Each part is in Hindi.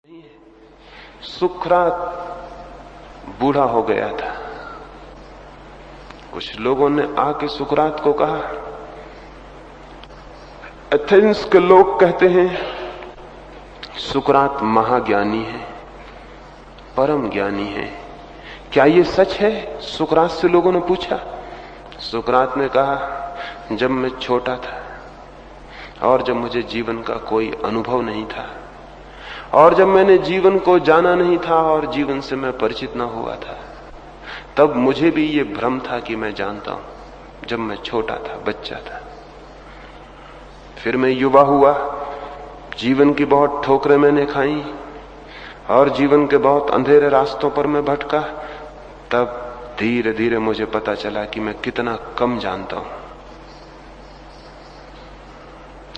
सुकरात बूढ़ा हो गया था। कुछ लोगों ने आके सुकरात को कहा, एथेंस के लोग कहते हैं सुकरात महाज्ञानी है, परम ज्ञानी है, क्या ये सच है? सुकरात से लोगों ने पूछा। सुकरात ने कहा, जब मैं छोटा था और जब मुझे जीवन का कोई अनुभव नहीं था और जब मैंने जीवन को जाना नहीं था और जीवन से मैं परिचित न हुआ था, तब मुझे भी ये भ्रम था कि मैं जानता हूं। जब मैं छोटा था, बच्चा था, फिर मैं युवा हुआ, जीवन की बहुत ठोकरें मैंने खाई और जीवन के बहुत अंधेरे रास्तों पर मैं भटका। तब धीरे धीरे मुझे पता चला कि मैं कितना कम जानता हूं।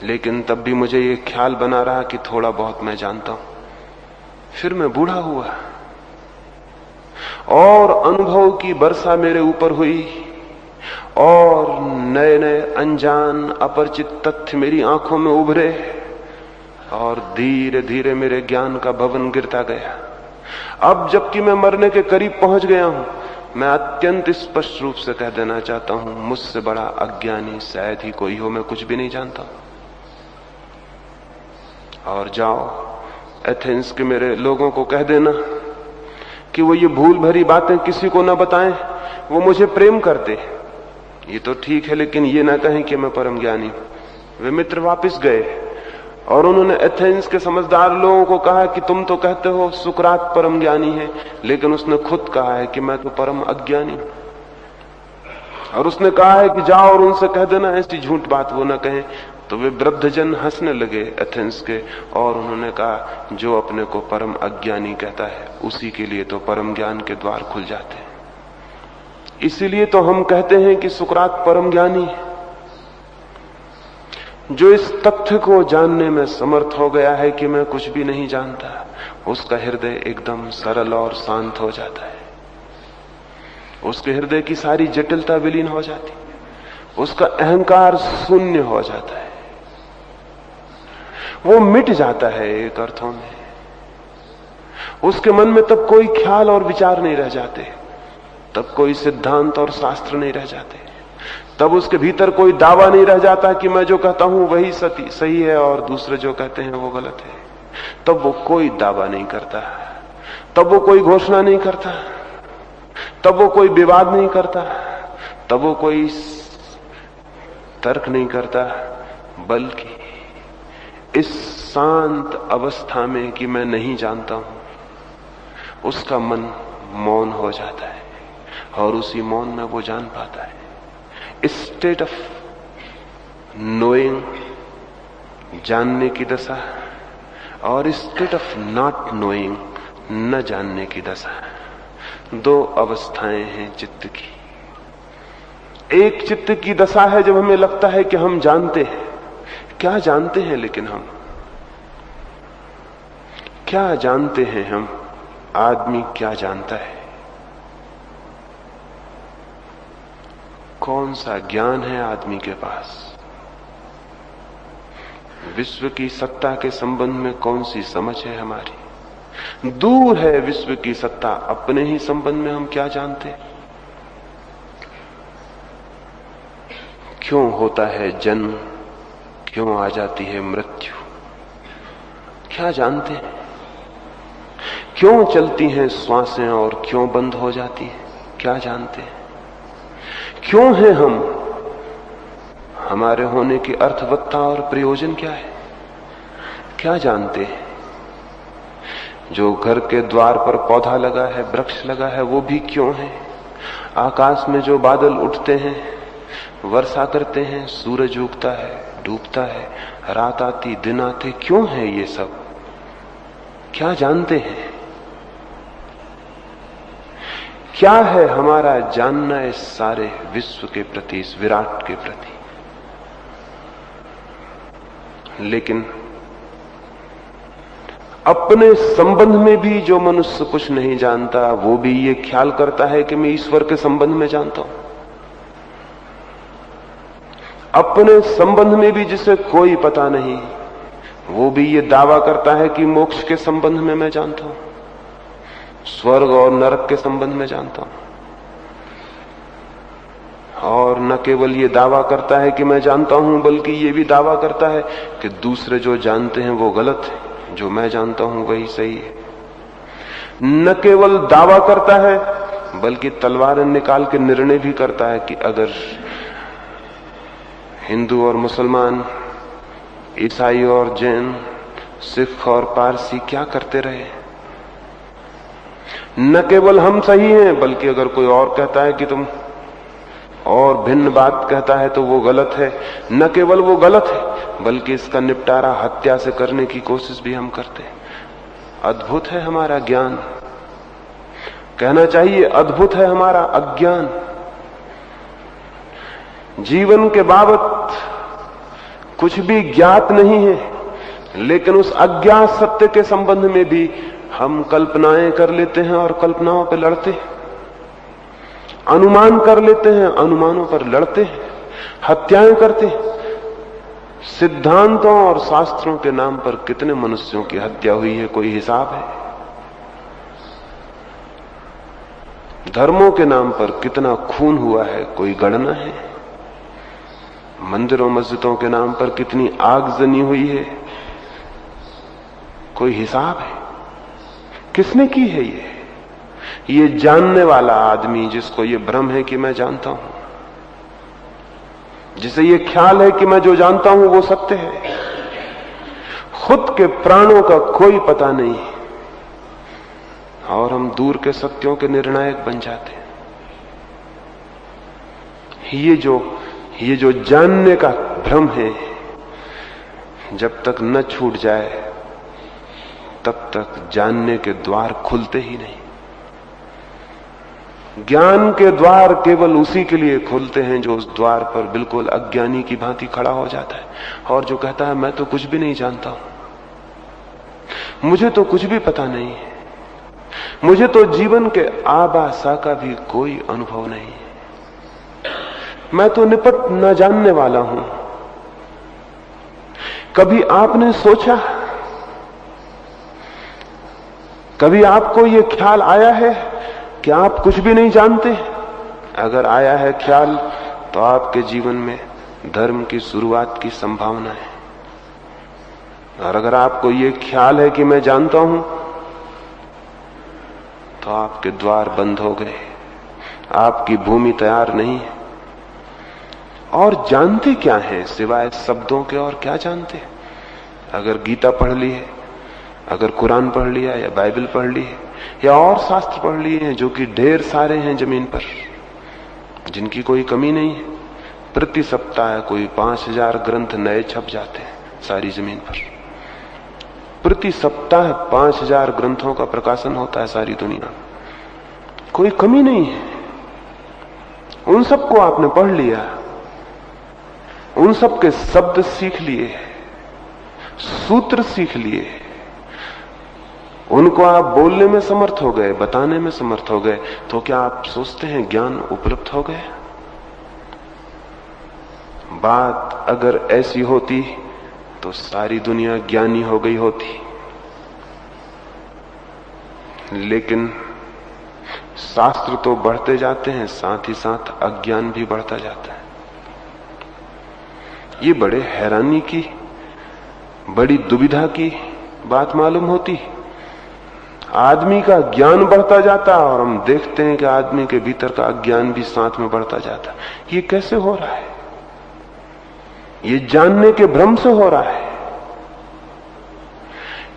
लेकिन तब भी मुझे ये ख्याल बना रहा कि थोड़ा बहुत मैं जानता हूं। फिर मैं बूढ़ा हुआ और अनुभव की वर्षा मेरे ऊपर हुई और नए नए अनजान अपरिचित तथ्य मेरी आंखों में उभरे और धीरे धीरे मेरे ज्ञान का भवन गिरता गया। अब जबकि मैं मरने के करीब पहुंच गया हूं, मैं अत्यंत स्पष्ट रूप से कह देना चाहता हूं, मुझसे बड़ा अज्ञानी शायद ही कोई हो। मैं कुछ भी नहीं जानता। और जाओ एथेंस के मेरे लोगों को कह देना कि वो ये भूल भरी बातें किसी को न बताएं। वो मुझे प्रेम करते, ये तो ठीक है, लेकिन ये ना कहें कि मैं परम ज्ञानी हूं। वे मित्र वापस गए और उन्होंने एथेंस के समझदार लोगों को कहा कि तुम तो कहते हो सुकरात परम ज्ञानी है, लेकिन उसने खुद कहा है कि मैं तो परम अज्ञानी हूं। और उसने कहा है कि जाओ और उनसे कह देना ऐसी झूठ बात वो न कहें। तो वे वृद्धजन हंसने लगे एथेंस के और उन्होंने कहा, जो अपने को परम अज्ञानी कहता है उसी के लिए तो परम ज्ञान के द्वार खुल जाते हैं। इसीलिए तो हम कहते हैं कि सुकरात परम ज्ञानी है। जो इस तथ्य को जानने में समर्थ हो गया है कि मैं कुछ भी नहीं जानता, उसका हृदय एकदम सरल और शांत हो जाता है। उसके हृदय की सारी जटिलता विलीन हो जाती, उसका अहंकार शून्य हो जाता है, वो मिट जाता है एक अर्थों में। उसके मन में तब कोई ख्याल और विचार नहीं रह जाते, तब कोई सिद्धांत और शास्त्र नहीं रह जाते, तब उसके भीतर कोई दावा नहीं रह जाता कि मैं जो कहता हूं वही सही है और दूसरे जो कहते हैं वो गलत है। तब वो कोई दावा नहीं करता, तब वो कोई घोषणा नहीं करता, तब वो कोई विवाद नहीं करता, तब वो कोई तर्क नहीं करता, बल्कि इस शांत अवस्था में कि मैं नहीं जानता हूं, उसका मन मौन हो जाता है और उसी मौन में वो जान पाता है। स्टेट ऑफ नोइंग, जानने की दशा, और स्टेट ऑफ नॉट नोइंग, न जानने की दशा। दो अवस्थाएं हैं चित्त की। एक चित्त की दशा है जब हमें लगता है कि हम जानते हैं। क्या जानते हैं? लेकिन हम क्या जानते हैं? हम आदमी क्या जानता है? कौन सा ज्ञान है आदमी के पास? विश्व की सत्ता के संबंध में कौन सी समझ है हमारी? दूर है विश्व की सत्ता, अपने ही संबंध में हम क्या जानते हैं? क्यों होता है जन्म, क्यों आ जाती है मृत्यु, क्या जानते हैं? क्यों चलती हैं श्वासें और क्यों बंद हो जाती हैं, क्या जानते हैं? क्यों हैं हम, हमारे होने की अर्थवत्ता और प्रयोजन क्या है, क्या जानते हैं? जो घर के द्वार पर पौधा लगा है, वृक्ष लगा है, वो भी क्यों है? आकाश में जो बादल उठते हैं, वर्षा करते हैं, सूरज उगता है, डूबता है, रात आती, दिन आते, क्यों है ये सब? क्या जानते हैं? क्या है हमारा जानना इस सारे विश्व के प्रति, इस विराट के प्रति? लेकिन अपने संबंध में भी जो मनुष्य कुछ नहीं जानता, वो भी ये ख्याल करता है कि मैं ईश्वर के संबंध में जानता हूं। अपने संबंध में भी जिसे कोई पता नहीं, वो भी ये दावा करता है कि मोक्ष के संबंध में मैं जानता हूं, स्वर्ग और नरक के संबंध में जानता हूं। और न केवल ये दावा करता है कि मैं जानता हूं, बल्कि ये भी दावा करता है कि दूसरे जो जानते हैं वो गलत है, जो मैं जानता हूं वही सही है। न केवल दावा करता है, बल्कि तलवारें निकाल के निर्णय भी करता है कि अगर हिंदू और मुसलमान, ईसाई और जैन, सिख और पारसी क्या करते रहे, न केवल हम सही हैं, बल्कि अगर कोई और कहता है कि तुम और भिन्न बात कहता है तो वो गलत है। न केवल वो गलत है, बल्कि इसका निपटारा हत्या से करने की कोशिश भी हम करते हैं। अद्भुत है हमारा ज्ञान, कहना चाहिए अद्भुत है हमारा अज्ञान। जीवन के बाबत कुछ भी ज्ञात नहीं है, लेकिन उस अज्ञात सत्य के संबंध में भी हम कल्पनाएं कर लेते हैं और कल्पनाओं पर लड़ते हैं, अनुमान कर लेते हैं, अनुमानों पर लड़ते हैं, हत्याएं करते हैं। सिद्धांतों और शास्त्रों के नाम पर कितने मनुष्यों की हत्या हुई है, कोई हिसाब है? धर्मों के नाम पर कितना खून हुआ है, कोई गणना है? मंदिरों मस्जिदों के नाम पर कितनी आग जनी हुई है, कोई हिसाब है? किसने की है ये जानने वाला आदमी जिसको ये भ्रम है कि मैं जानता हूं, जिसे ये ख्याल है कि मैं जो जानता हूं वो सत्य है, खुद के प्राणों का कोई पता नहीं, और हम दूर के सत्यों के निर्णायक बन जाते हैं। ये जो जानने का भ्रम है, जब तक न छूट जाए तब तक जानने के द्वार खुलते ही नहीं। ज्ञान के द्वार केवल उसी के लिए खुलते हैं जो उस द्वार पर बिल्कुल अज्ञानी की भांति खड़ा हो जाता है और जो कहता है मैं तो कुछ भी नहीं जानता हूं, मुझे तो कुछ भी पता नहीं है, मुझे तो जीवन के आबासा का भी कोई अनुभव नहीं है, मैं तो निपट न जानने वाला हूं। कभी आपने सोचा, कभी आपको यह ख्याल आया है कि आप कुछ भी नहीं जानते? अगर आया है ख्याल, तो आपके जीवन में धर्म की शुरुआत की संभावना है। और अगर आपको यह ख्याल है कि मैं जानता हूं, तो आपके द्वार बंद हो गए, आपकी भूमि तैयार नहीं है। और जानते क्या है सिवाय शब्दों के, और क्या जानते? अगर गीता पढ़ ली है, अगर कुरान पढ़ लिया, या बाइबल पढ़ ली है, या और शास्त्र पढ़ लिए हैं जो कि ढेर सारे हैं जमीन पर, जिनकी कोई कमी नहीं है। प्रति सप्ताह कोई 5000 ग्रंथ नए छप जाते हैं सारी जमीन पर। प्रति सप्ताह 5000 ग्रंथों का प्रकाशन होता है सारी दुनिया में, कोई कमी नहीं है। उन सबको आपने पढ़ लिया, उन सब के शब्द सीख लिए, सूत्र सीख लिए, उनको आप बोलने में समर्थ हो गए, बताने में समर्थ हो गए, तो क्या आप सोचते हैं ज्ञान उपलब्ध हो गए? बात अगर ऐसी होती तो सारी दुनिया ज्ञानी हो गई होती, लेकिन शास्त्र तो बढ़ते जाते हैं, साथ ही साथ अज्ञान भी बढ़ता जाता है। ये बड़े हैरानी की, बड़ी दुविधा की बात मालूम होती। आदमी का ज्ञान बढ़ता जाता है और हम देखते हैं कि आदमी के भीतर का अज्ञान भी साथ में बढ़ता जाता है। ये कैसे हो रहा है? ये जानने के भ्रम से हो रहा है।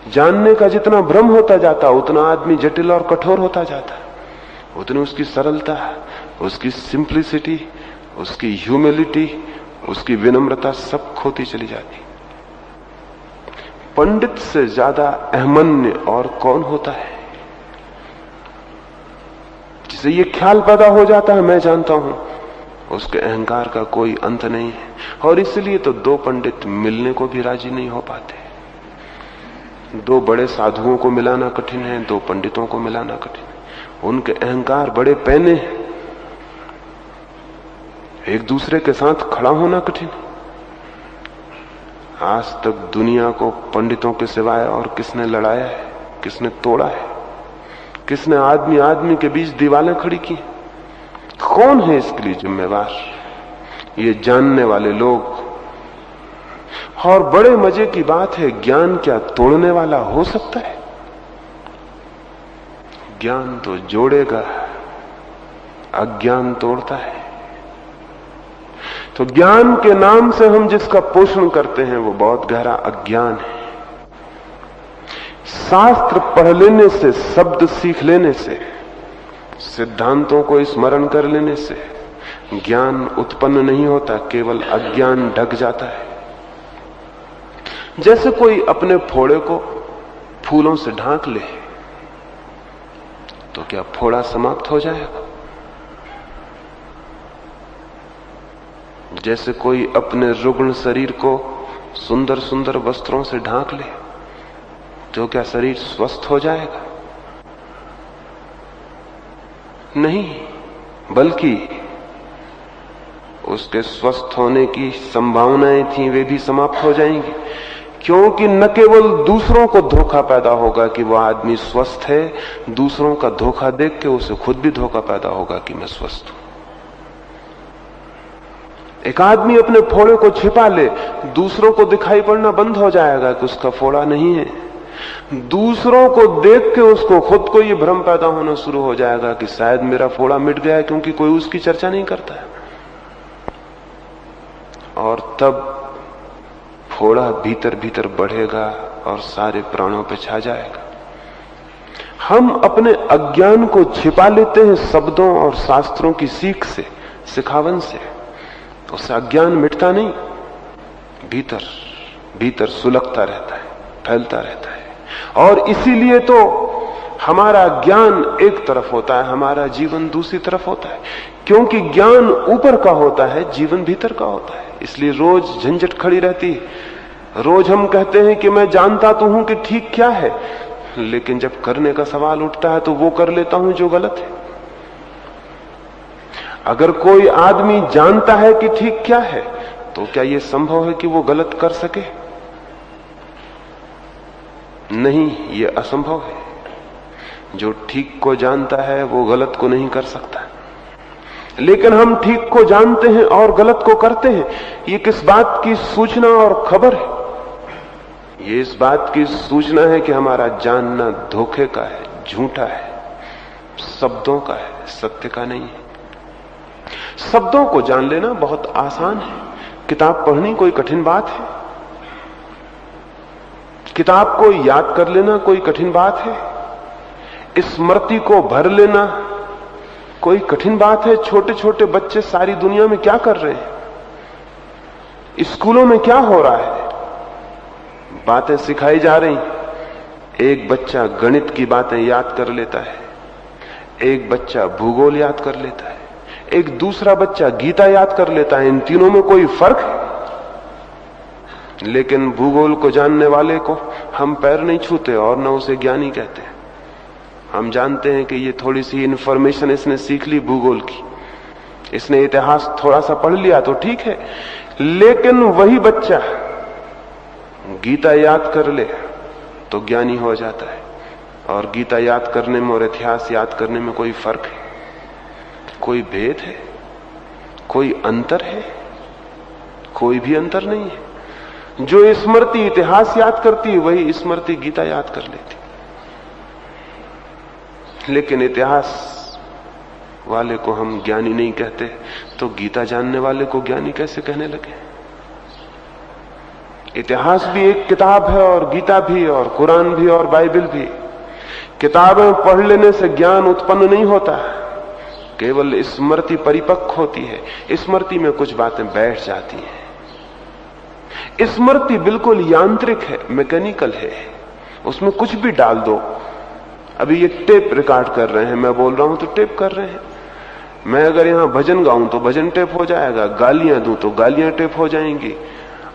जानने का जितना भ्रम होता जाता, उतना आदमी जटिल और कठोर होता जाता है, उतनी उसकी सरलता, उसकी सिंप्लिसिटी, उसकी ह्यूमिलिटी, उसकी विनम्रता सब खोती चली जाती। पंडित से ज्यादा अहमन्य और कौन होता है, जिसे ये ख्याल पैदा हो जाता है मैं जानता हूं, उसके अहंकार का कोई अंत नहीं है। और इसलिए तो दो पंडित मिलने को भी राजी नहीं हो पाते। दो बड़े साधुओं को मिलाना कठिन है, दो पंडितों को मिलाना कठिन है। उनके अहंकार बड़े पैने हैं, एक दूसरे के साथ खड़ा होना कठिन है। आज तक दुनिया को पंडितों के सिवाय और किसने लड़ाया है, किसने तोड़ा है, किसने आदमी आदमी के बीच दीवारें खड़ी की? कौन है इसके लिए जिम्मेवार? ये जानने वाले लोग। और बड़े मजे की बात है, ज्ञान क्या तोड़ने वाला हो सकता है? ज्ञान तो जोड़ेगा, अज्ञान तोड़ता है। तो ज्ञान के नाम से हम जिसका पोषण करते हैं वो बहुत गहरा अज्ञान है। शास्त्र पढ़ लेने से, शब्द सीख लेने से, सिद्धांतों को स्मरण कर लेने से ज्ञान उत्पन्न नहीं होता, केवल अज्ञान ढक जाता है। जैसे कोई अपने फोड़े को फूलों से ढांक ले तो क्या फोड़ा समाप्त हो जाएगा? जैसे कोई अपने रुग्ण शरीर को सुंदर सुंदर वस्त्रों से ढांक ले तो क्या शरीर स्वस्थ हो जाएगा? नहीं, बल्कि उसके स्वस्थ होने की संभावनाएं थी वे भी समाप्त हो जाएंगी, क्योंकि न केवल दूसरों को धोखा पैदा होगा कि वह आदमी स्वस्थ है, दूसरों का धोखा देख के उसे खुद भी धोखा पैदा होगा कि मैं स्वस्थ हूं। एक आदमी अपने फोड़े को छिपा ले, दूसरों को दिखाई पड़ना बंद हो जाएगा कि उसका फोड़ा नहीं है। दूसरों को देख के उसको खुद को ये भ्रम पैदा होना शुरू हो जाएगा कि शायद मेरा फोड़ा मिट गया है, क्योंकि कोई उसकी चर्चा नहीं करता है। और तब फोड़ा भीतर भीतर बढ़ेगा और सारे प्राणों पे छा जाएगा। हम अपने अज्ञान को छिपा लेते हैं शब्दों और शास्त्रों की सीख से, सिखावन से। उससे अज्ञान मिटता नहीं, भीतर भीतर सुलगता रहता है, फैलता रहता है। और इसीलिए तो हमारा ज्ञान एक तरफ होता है, हमारा जीवन दूसरी तरफ होता है, क्योंकि ज्ञान ऊपर का होता है, जीवन भीतर का होता है। इसलिए रोज झंझट खड़ी रहती है। रोज हम कहते हैं कि मैं जानता तो हूं कि ठीक क्या है, लेकिन जब करने का सवाल उठता है तो वो कर लेता हूं जो गलत है। अगर कोई आदमी जानता है कि ठीक क्या है, तो क्या यह संभव है कि वो गलत कर सके? नहीं, ये असंभव है। जो ठीक को जानता है वो गलत को नहीं कर सकता। लेकिन हम ठीक को जानते हैं और गलत को करते हैं। ये किस बात की सूचना और खबर है? ये इस बात की सूचना है कि हमारा जानना धोखे का है, झूठा है, शब्दों का है, सत्य का नहीं है। शब्दों को जान लेना बहुत आसान है। किताब पढ़नी कोई कठिन बात है? किताब को याद कर लेना कोई कठिन बात है? स्मृति को भर लेना कोई कठिन बात है? छोटे छोटे बच्चे सारी दुनिया में क्या कर रहे हैं, स्कूलों में क्या हो रहा है, बातें सिखाई जा रही। एक बच्चा गणित की बातें याद कर लेता है, एक बच्चा भूगोल याद कर लेता है, एक दूसरा बच्चा गीता याद कर लेता है। इन तीनों में कोई फर्क है? लेकिन भूगोल को जानने वाले को हम पैर नहीं छूते और न उसे ज्ञानी कहते हैं। हम जानते हैं कि ये थोड़ी सी इंफॉर्मेशन इसने सीख ली भूगोल की, इसने इतिहास थोड़ा सा पढ़ लिया तो ठीक है। लेकिन वही बच्चा गीता याद कर ले तो ज्ञानी हो जाता है। और गीता याद करने में और इतिहास याद करने में कोई फर्क है? कोई भेद है? कोई अंतर है? कोई भी अंतर नहीं है। जो स्मृति इतिहास याद करती है वही स्मृति गीता याद कर लेती। लेकिन इतिहास वाले को हम ज्ञानी नहीं कहते, तो गीता जानने वाले को ज्ञानी कैसे कहने लगे? इतिहास भी एक किताब है, और गीता भी, और कुरान भी, और बाइबल भी। किताबें पढ़ लेने से ज्ञान उत्पन्न नहीं होता, केवल स्मृति परिपक्व होती है। स्मृति में कुछ बातें बैठ जाती हैं। स्मृति बिल्कुल यांत्रिक है, मैकेनिकल है, उसमें कुछ भी डाल दो। अभी ये टेप रिकॉर्ड कर रहे हैं, मैं बोल रहा हूं तो टेप कर रहे हैं। मैं अगर यहां भजन गाऊं तो भजन टेप हो जाएगा, गालियां दूं तो गालियां टेप हो जाएंगी,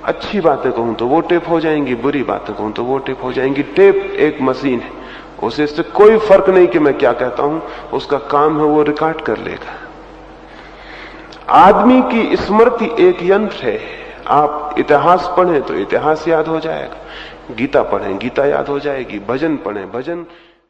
अच्छी बातें कहूं तो वो टेप हो जाएंगी, बुरी बातें कहूं तो वो टेप हो जाएंगी। टेप एक मशीन है, उसे इससे कोई फर्क नहीं कि मैं क्या कहता हूं, उसका काम है वो रिकॉर्ड कर लेगा। आदमी की स्मृति एक यंत्र है, आप इतिहास पढ़ें तो इतिहास याद हो जाएगा, गीता पढ़ें गीता याद हो जाएगी, भजन पढ़ें भजन